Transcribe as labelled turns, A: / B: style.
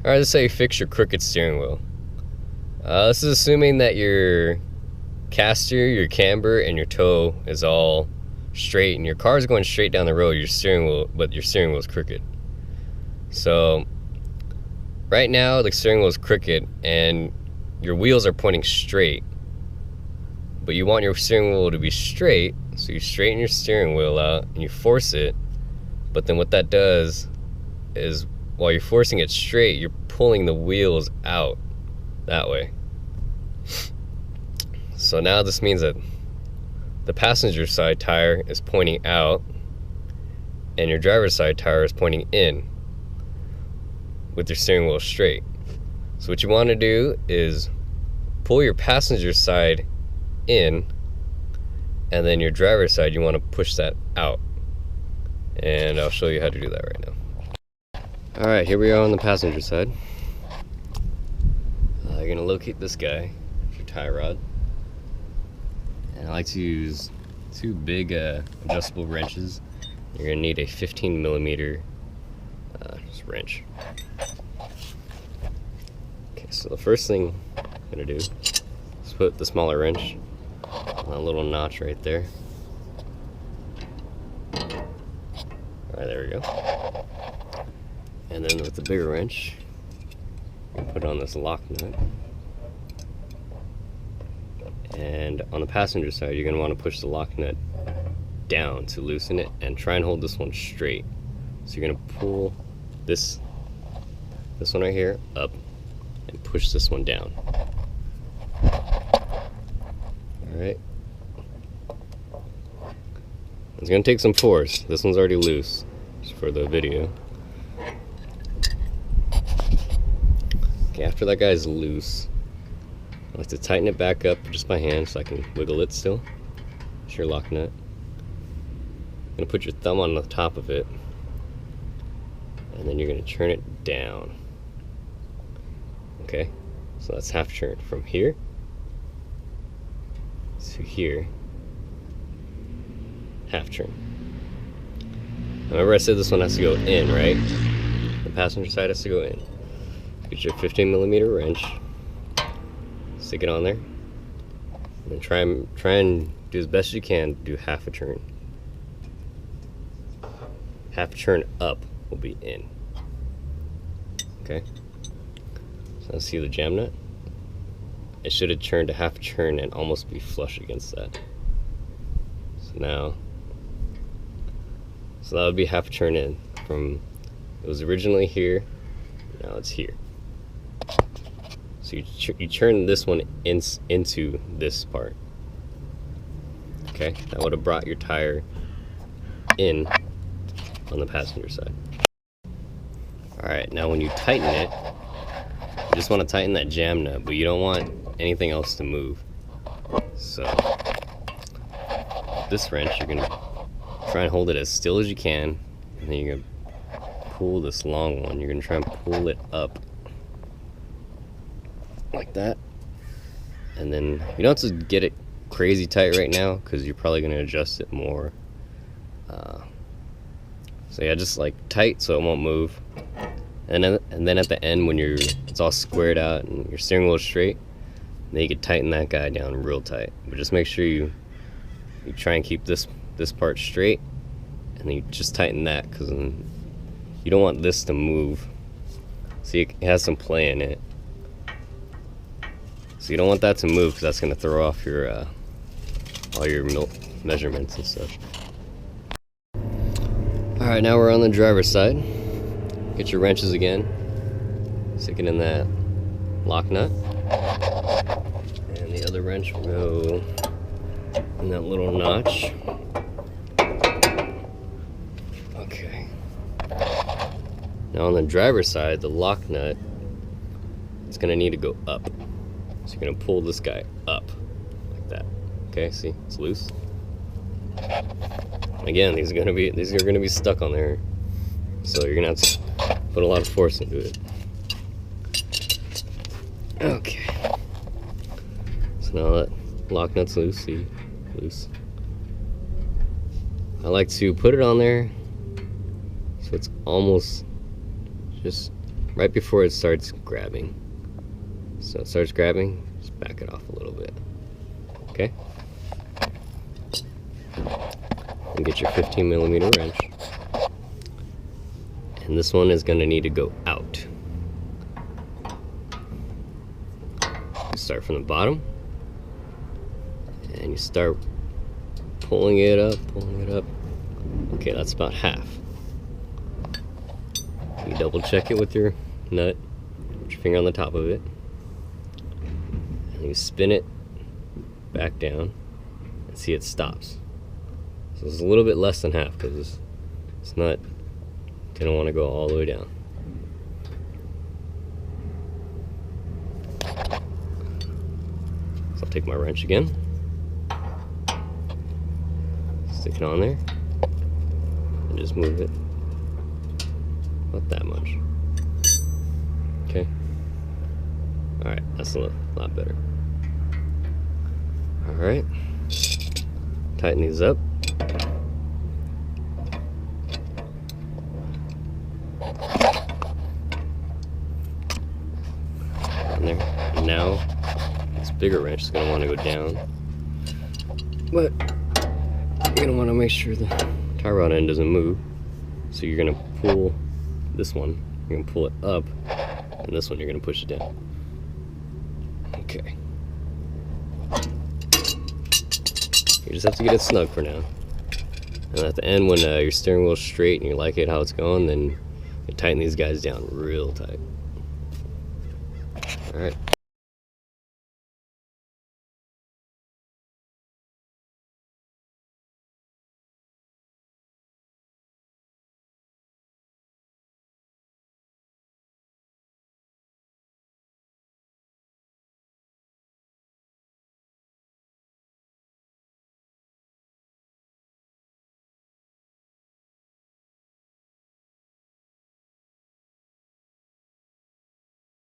A: Alright, let's say you fix your crooked steering wheel. This is assuming that your caster, your camber, and your toe is all straight, and your car is going straight down the road, but your steering wheel is crooked. So right now the steering wheel is crooked and your wheels are pointing straight, but you want your steering wheel to be straight, so you straighten your steering wheel out and you force it. But then what that does is, while you're forcing it straight, you're pulling the wheels out that way. So now this means that the passenger side tire is pointing out and your driver's side tire is pointing in with your steering wheel straight. So what you want to do is pull your passenger side in, and then your driver's side, you want to push that out. And I'll show you how to do that right now. Alright, here we are on the passenger side. You're going to locate this guy, your tie rod. And I like to use two big adjustable wrenches. You're going to need a 15 millimeter wrench. Okay, so the first thing I'm going to do is put the smaller wrench on a little notch right there. Alright, there we go. And then with the bigger wrench, you put on this lock nut. And on the passenger side, you're going to want to push the lock nut down to loosen it and try and hold this one straight. So you're going to pull this one right here up and push this one down. Alright. It's going to take some force. This one's already loose, just for the video. Okay, after that guy's loose, I like to tighten it back up just by hand so I can wiggle it still. It's your lock nut. You're going to put your thumb on the top of it, and then you're going to turn it down. Okay, so that's half turn from here to here. Half turn. Remember I said this one has to go in, right? The passenger side has to go in. Get your 15 millimeter wrench, stick it on there, and then try and do as best you can to do half a turn. Half a turn up will be in. Okay? So let's see the jam nut. It should have turned to half a turn and almost be flush against that. So that would be half a turn in from, it was originally here, now it's here. So you turn this one into this part. Okay, that would have brought your tire in on the passenger side. Alright, now when you tighten it, you just want to tighten that jam nut, but you don't want anything else to move. So this wrench, you're going to try and hold it as still as you can, and then you're going to pull this long one. You're going to try and pull it up like that, and then you don't have to get it crazy tight right now because you're probably going to adjust it more. So yeah, just like tight so it won't move, and then at the end when it's all squared out and your steering wheel is straight, then you can tighten that guy down real tight. But just make sure you try and keep this part straight, and then you just tighten that, because you don't want this to move. See, it has some play in it, so you don't want that to move because that's going to throw off your all your measurements and stuff. Alright, now we're on the driver's side. Get your wrenches again, stick it in that lock nut, and the other wrench will go in that little notch. Okay. Now on the driver's side, the lock nut, it's going to need to go up. So you're going to pull this guy up like that. Okay, see, it's loose. Again, these are going to be stuck on there. So you're going to have to put a lot of force into it. Okay. So now that lock nut's loose, see? Loose. I like to put it on there so it's almost just right before it starts grabbing. So it starts grabbing, just back it off a little bit. Okay? And get your 15mm wrench. And this one is going to need to go out. You start from the bottom, and you start pulling it up, pulling it up. Okay, that's about half. You double check it with your nut, put your finger on the top of it, and you spin it back down and see it stops. So it's a little bit less than half because it's not, didn't want to go all the way down. So I'll take my wrench again, stick it on there, and just move it. Not that much. Okay. Alright, that's a lot better. Alright. Tighten these up. And there. And now, this bigger wrench is going to want to go down. But you're going to want to make sure the tie rod end doesn't move. So you're going to pull this one, you're going to pull it up, and this one you're going to push it down. Okay. You just have to get it snug for now. And at the end, when your steering wheel's straight and you like it how it's going, then you tighten these guys down real tight. Alright.